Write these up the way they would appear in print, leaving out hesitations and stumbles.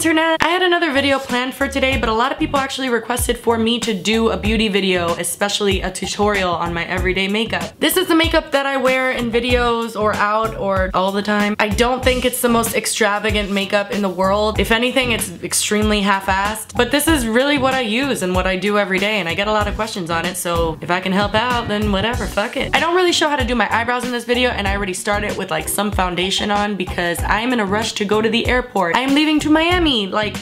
internet. I had another video planned for today, but a lot of people actually requested for me to do a beauty video, especially a tutorial on my everyday makeup. This is the makeup that I wear in videos or out or all the time. I don't think it's the most extravagant makeup in the world. If anything, it's extremely half-assed, but this is really what I use and what I do every day, and I get a lot of questions on it, so if I can help out, then whatever, fuck it. I don't really show how to do my eyebrows in this video, and I already started with like some foundation on because I'm in a rush to go to the airport. I am leaving to Miami, like,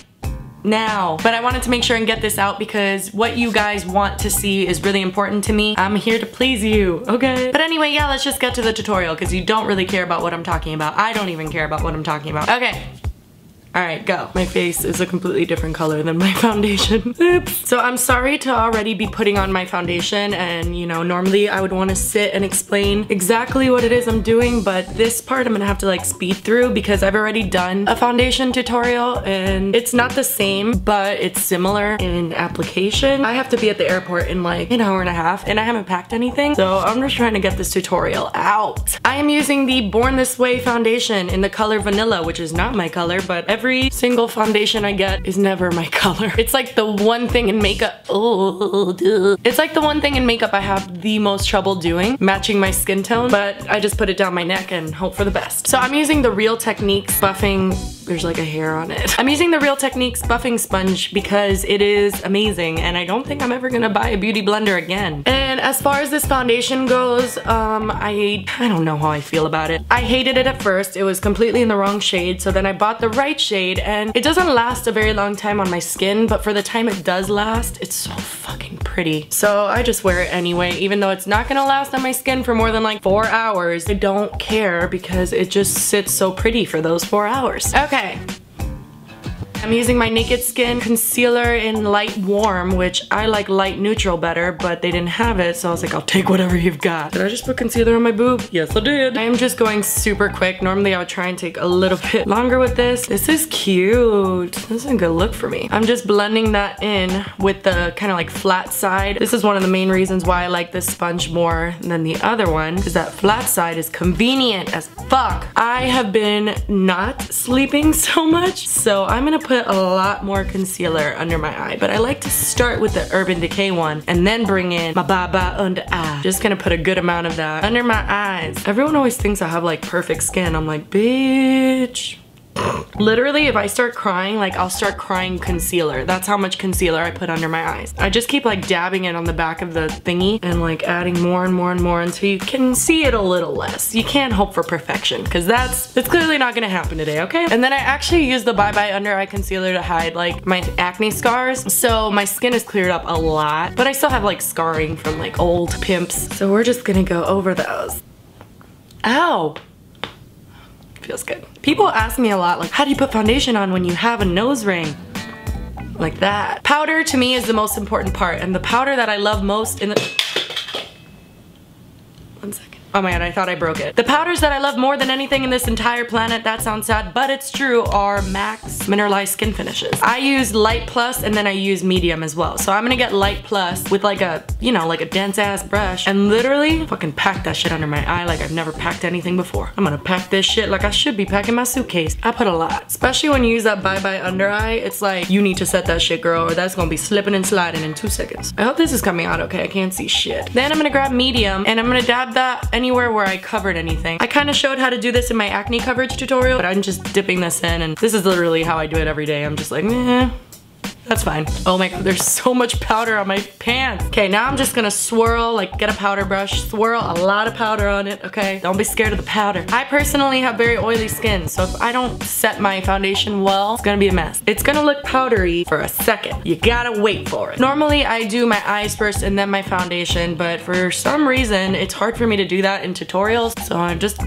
now. But I wanted to make sure and get this out because what you guys want to see is really important to me. I'm here to please you, okay? But anyway, yeah, let's just get to the tutorial because you don't really care about what I'm talking about. I don't even care about what I'm talking about. Okay. Alright, go. My face is a completely different color than my foundation. Oops. So I'm sorry to already be putting on my foundation, and you know, normally I would want to sit and explain exactly what it is I'm doing, but this part I'm gonna have to like speed through because I've already done a foundation tutorial and it's not the same, but it's similar in application. I have to be at the airport in like an hour and a half and I haven't packed anything, so I'm just trying to get this tutorial out. I am using the Born This Way foundation in the color Vanilla, which is not my color, but every single foundation I get is never my color. It's like the one thing in makeup, it's like the one thing in makeup I have the most trouble doing, matching my skin tone, but I just put it down my neck and hope for the best. So I'm using the Real Techniques buffing, there's like a hair on it. I'm using the Real Techniques buffing sponge because it is amazing and I don't think I'm ever gonna buy a beauty blender again. And as far as this foundation goes, I don't know how I feel about it. I hated it at first. It was completely in the wrong shade, so then I bought the right shade and it doesn't last a very long time on my skin, but for the time it does last, it's so fucking pretty. So I just wear it anyway, even though it's not gonna last on my skin for more than like 4 hours. I don't care because it just sits so pretty for those 4 hours. Okay. I'm using my Naked Skin concealer in light warm, which I like light neutral better, but they didn't have it, so I was like, I'll take whatever you've got. Did I just put concealer on my boob? Yes, I did. I am just going super quick. Normally I would try and take a little bit longer with this. This is cute. This is a good look for me. I'm just blending that in with the kind of like flat side. This is one of the main reasons why I like this sponge more than the other one, because that flat side is convenient as fuck. I have been not sleeping so much, so I'm gonna put a lot more concealer under my eye, but I like to start with the Urban Decay one and then bring in my Baba under eye. Just gonna put a good amount of that under my eyes. Everyone always thinks I have like perfect skin. I'm like, bitch. Literally, if I start crying, like I'll start crying concealer. That's how much concealer I put under my eyes. I just keep like dabbing it on the back of the thingy and like adding more and more and more until you can see it a little less. You can't hope for perfection because that's clearly not gonna happen today, okay? And then I actually use the Bye Bye Under Eye Concealer to hide like my acne scars. So my skin is cleared up a lot, but I still have like scarring from like old pimps. So we're just gonna go over those. Ow! Feels good. People ask me a lot, like, how do you put foundation on when you have a nose ring? Like that. Powder to me is the most important part, and the powder that I love most in the... One second. Oh my god, I thought I broke it. The powders that I love more than anything in this entire planet, that sounds sad, but it's true, are MAC's Mineralized Skin Finishes. I use Light Plus and then I use Medium as well. So I'm gonna get Light Plus with like a, you know, like a dense ass brush and literally fucking pack that shit under my eye like I've never packed anything before. I'm gonna pack this shit like I should be packing my suitcase. I put a lot. Especially when you use that Bye Bye Under Eye, it's like, you need to set that shit, girl, or that's gonna be slipping and sliding in 2 seconds. I hope this is coming out okay. I can't see shit. Then I'm gonna grab Medium and I'm gonna dab that anywhere where I covered anything. I kind of showed how to do this in my acne coverage tutorial, but I'm just dipping this in and this is literally how I do it every day. I'm just like, meh. That's fine. Oh my god, there's so much powder on my pants. Okay, now I'm just gonna swirl, like get a powder brush, swirl a lot of powder on it, okay? Don't be scared of the powder. I personally have very oily skin, so if I don't set my foundation well, it's gonna be a mess. It's gonna look powdery for a second. You gotta wait for it. Normally, I do my eyes first and then my foundation, but for some reason, it's hard for me to do that in tutorials, so I just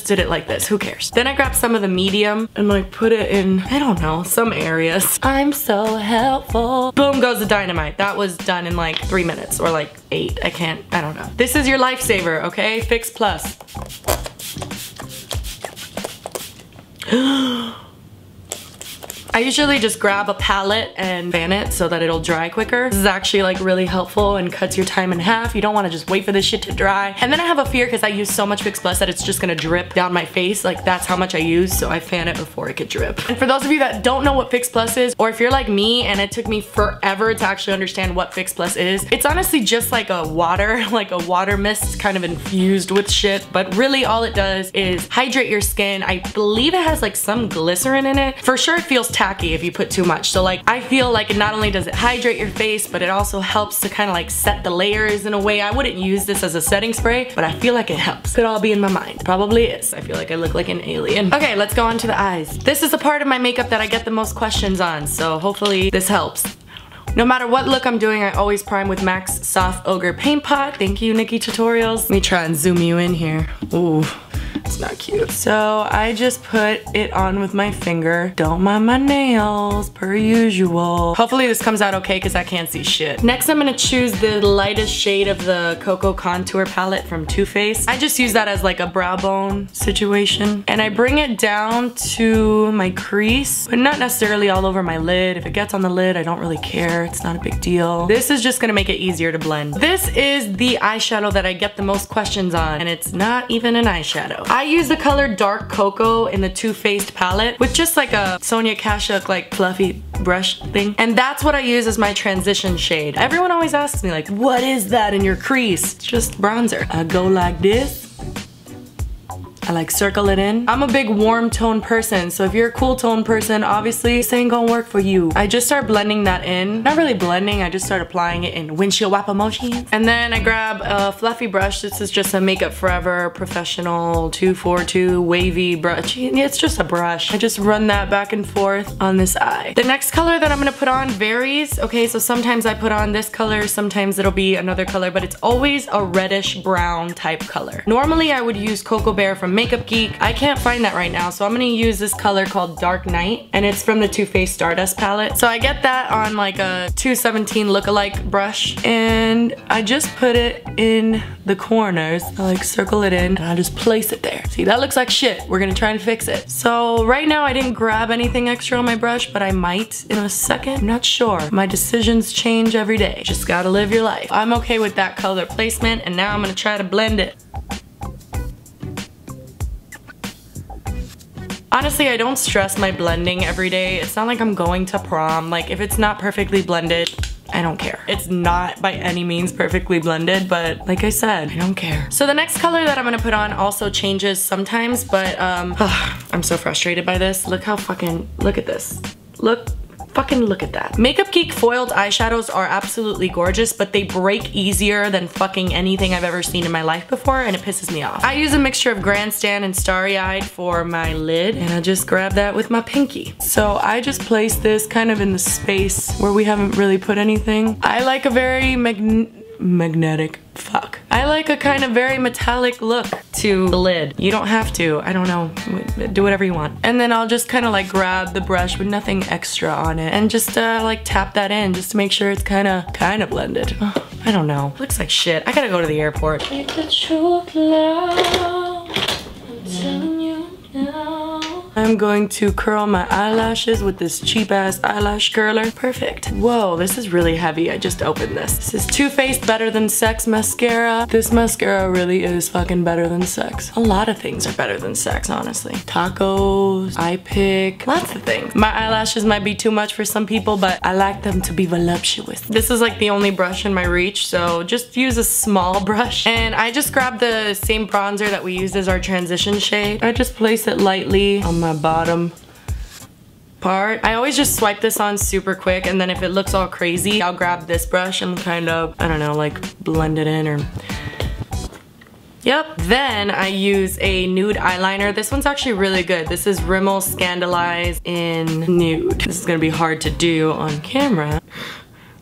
did it like this, who cares? Then I grabbed some of the Medium and like put it in, I don't know, some areas. I'm so helpful. Boom goes the dynamite. That was done in like 3 minutes or like 8, I don't know. This is your lifesaver, okay? Fix Plus. I usually just grab a palette and fan it so that it'll dry quicker. This is actually like really helpful and cuts your time in half. You don't want to just wait for this shit to dry. And then I have a fear because I use so much Fix Plus that it's just gonna drip down my face. Like that's how much I use, so I fan it before it could drip. And for those of you that don't know what Fix Plus is, or if you're like me and it took me forever to actually understand what Fix Plus is, it's honestly just like a water, like a water mist kind of infused with shit, but really all it does is hydrate your skin. I believe it has like some glycerin in it. For sure it feels tacky if you put too much. So like I feel like it not only does it hydrate your face, but it also helps to kind of like set the layers in a way. I wouldn't use this as a setting spray, but I feel like it helps. Could all be in my mind. Probably is. I feel like I look like an alien. Okay, let's go on to the eyes. This is a part of my makeup that I get the most questions on, so hopefully this helps. No matter what look I'm doing, I always prime with MAC's Soft Ogre Paint Pot. Thank you, Nikki Tutorials. Let me try and zoom you in here. Ooh. It's not cute. So I just put it on with my finger. Don't mind my nails, per usual. Hopefully this comes out okay because I can't see shit. Next I'm gonna choose the lightest shade of the Cocoa Contour palette from Too Faced. I just use that as like a brow bone situation. And I bring it down to my crease, but not necessarily all over my lid. If it gets on the lid, I don't really care. It's not a big deal. This is just gonna make it easier to blend. This is the eyeshadow that I get the most questions on, and it's not even an eyeshadow. I use the color Dark Cocoa in the Too Faced palette with just like a Sonia Kashuk like fluffy brush thing. And that's what I use as my transition shade. Everyone always asks me like, what is that in your crease? It's just bronzer. I go like this. I like circle it in. I'm a big warm tone person, so if you're a cool tone person, obviously this ain't gonna work for you. I just start blending that in. Not really blending, I just start applying it in windshield wiper motions. And then I grab a fluffy brush. This is just a Makeup Forever Professional 242 wavy brush. It's just a brush. I just run that back and forth on this eye. The next color that I'm gonna put on varies. Okay, so sometimes I put on this color, sometimes it'll be another color, but it's always a reddish brown type color. Normally I would use Cocoa Bear from Makeup Geek. I can't find that right now, so I'm gonna use this color called Dark Night, and it's from the Too Faced Stardust palette. So I get that on like a 217 lookalike brush, and I just put it in the corners. I like circle it in, and I just place it there. See, that looks like shit. We're gonna try and fix it. So right now I didn't grab anything extra on my brush, but I might in a second. I'm not sure. My decisions change every day. Just gotta live your life. I'm okay with that color placement, and now I'm gonna try to blend it. Honestly, I don't stress my blending every day. It's not like I'm going to prom. Like, if it's not perfectly blended, I don't care. It's not by any means perfectly blended, but like I said, I don't care. So the next color that I'm gonna put on also changes sometimes, but I'm so frustrated by this. Look how fucking, look at this. Fucking look at that. Makeup Geek foiled eyeshadows are absolutely gorgeous, but they break easier than fucking anything I've ever seen in my life before, and it pisses me off. I use a mixture of Grandstand and Starry Eyed for my lid, and I just grab that with my pinky. So I just place this kind of in the space where we haven't really put anything. I like a very magnetic, fuck. I like a kind of very metallic look to the lid. You don't have to, I don't know, do whatever you want. And then I'll just kind of like grab the brush with nothing extra on it and just like tap that in just to make sure it's kind of blended. Oh, I don't know, looks like shit. I gotta go to the airport. Keep the truth loud, I'm telling you now. I'm going to curl my eyelashes with this cheap ass eyelash curler. Perfect. Whoa, this is really heavy. I just opened this. This is Too Faced Better Than Sex mascara. This mascara really is fucking better than sex. A lot of things are better than sex, honestly. Tacos, eye pick, lots of things. My eyelashes might be too much for some people, but I like them to be voluptuous. This is like the only brush in my reach, so just use a small brush. And I just grabbed the same bronzer that we used as our transition shade. I just place it lightly on my bottom part. I always just swipe this on super quick, and then if it looks all crazy, I'll grab this brush and kind of, I don't know, like blend it in or... Yep. Then I use a nude eyeliner. This one's actually really good. This is Rimmel Scandalize in Nude. This is gonna be hard to do on camera.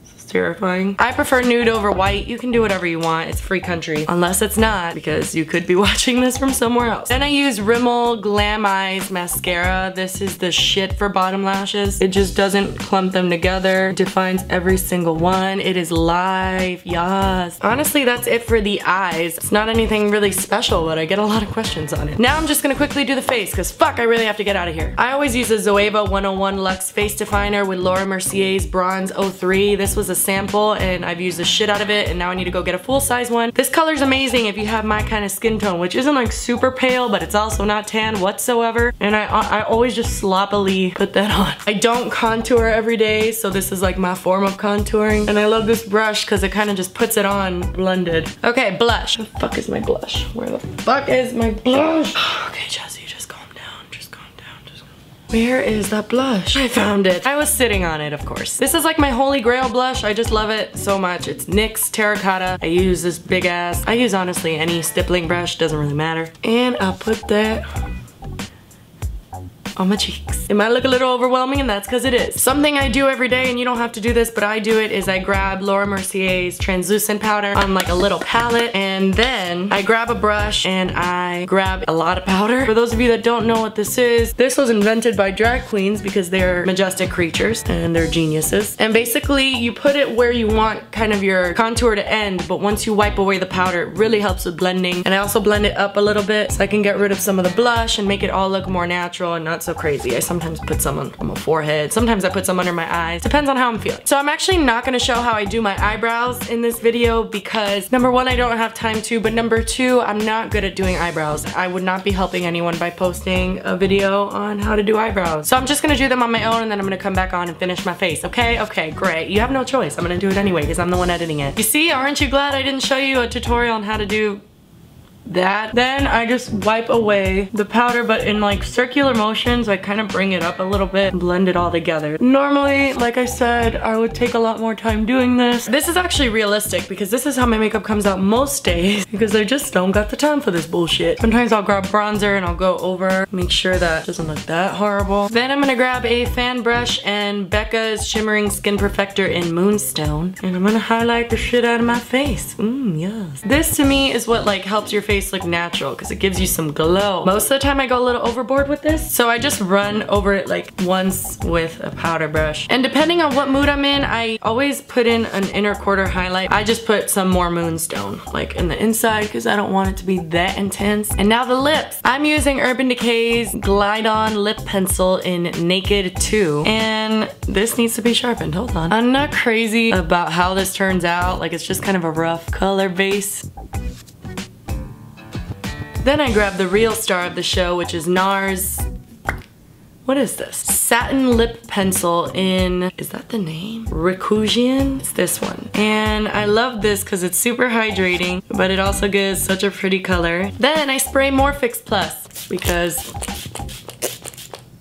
This is terrifying. I prefer nude over white. You can do whatever you want. It's free country. Unless it's not, because you could be watching this from somewhere else. Then I use Rimmel Glam Eyes mascara. This is the shit for bottom lashes. It just doesn't clump them together. It defines every single one. It is live, yes. Honestly, that's it for the eyes. It's not anything really special, but I get a lot of questions on it. Now I'm just gonna quickly do the face, because fuck, I really have to get out of here. I always use a Zoeva 101 Luxe Face Definer with Laura Mercier's Bronze 03. This was a sample, and I've used the shit out of it, and now I need to go get a full-size one. This color's amazing if you have my kind of skin tone, which isn't like super pale, but it's also not tan whatsoever. And I always just sloppily put that on. I don't contour every day, so this is like my form of contouring. And I love this brush because it kind of just puts it on blended. Okay, blush. Where the fuck is my blush? Where the fuck is my blush? Okay, Jessi, just calm down. Just calm down. Just calm down. Where is that blush? I found it. I was sitting on it, of course. This is like my holy grail blush. I just love it so much. It's NYX Terracotta. I use this big ass. I use honestly any stippling brush, doesn't really matter. And I'll put that on my cheeks. It might look a little overwhelming, and that's because it is. Something I do every day, and you don't have to do this, but I do it, is I grab Laura Mercier's translucent powder on like a little palette, and then I grab a brush and I grab a lot of powder. For those of you that don't know what this is, this was invented by drag queens because they're majestic creatures and they're geniuses. And basically you put it where you want kind of your contour to end, but once you wipe away the powder, it really helps with blending. And I also blend it up a little bit so I can get rid of some of the blush and make it all look more natural and not so crazy. I sometimes put some on my forehead. Sometimes I put some under my eyes. Depends on how I'm feeling. So I'm actually not gonna show how I do my eyebrows in this video because number one, I don't have time to, but number two, I'm not good at doing eyebrows. I would not be helping anyone by posting a video on how to do eyebrows. So I'm just gonna do them on my own, and then I'm gonna come back on and finish my face, okay? Okay, great. You have no choice. I'm gonna do it anyway because I'm the one editing it. You see, aren't you glad I didn't show you a tutorial on how to do that? Then I just wipe away the powder, but in like circular motions. I kind of bring it up a little bit and blend it all together. Normally, like I said, I would take a lot more time doing this. This is actually realistic because this is how my makeup comes out most days because I just don't got the time for this bullshit. Sometimes I'll grab bronzer and I'll go over, make sure that it doesn't look that horrible. Then I'm gonna grab a fan brush and Becca's Shimmering Skin Perfector in Moonstone, and I'm gonna highlight the shit out of my face. Yes. This to me is what like helps your face look natural because it gives you some glow. Most of the time I go a little overboard with this, so I just run over it like once with a powder brush. And depending on what mood I'm in, I always put in an inner quarter highlight. I just put some more Moonstone like in the inside because I don't want it to be that intense. And now the lips. I'm using Urban Decay's Glide On Lip Pencil in Naked 2, and this needs to be sharpened. Hold on. I'm not crazy about how this turns out. Like, it's just kind of a rough color base. Then I grab the real star of the show, which is NARS. What is this? Satin Lip Pencil in, is that the name? Recousian? It's this one. And I love this because it's super hydrating, but it also gives such a pretty color. Then I spray Morphix Plus because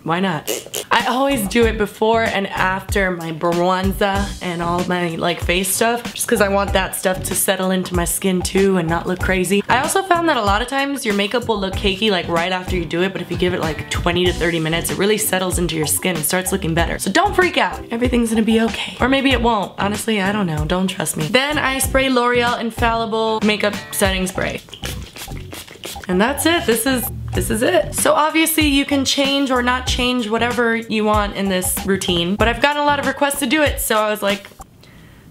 why not? I always do it before and after my bronzer and all my like face stuff, just because I want that stuff to settle into my skin too and not look crazy. I also found that a lot of times your makeup will look cakey like right after you do it, but if you give it like 20 to 30 minutes, it really settles into your skin and starts looking better. So don't freak out. Everything's gonna be okay. Or maybe it won't. Honestly, I don't know. Don't trust me. Then I spray L'Oreal Infallible Makeup Setting Spray. And that's it. This is it. So obviously you can change or not change whatever you want in this routine, but I've gotten a lot of requests to do it, so I was like,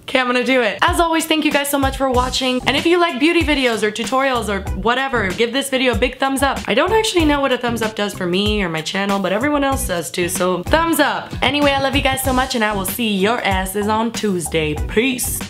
okay, I'm gonna do it. As always, thank you guys so much for watching. And if you like beauty videos or tutorials or whatever, give this video a big thumbs up. I don't actually know what a thumbs up does for me or my channel, but everyone else does too, so thumbs up. Anyway, I love you guys so much, and I will see your asses on Tuesday. Peace.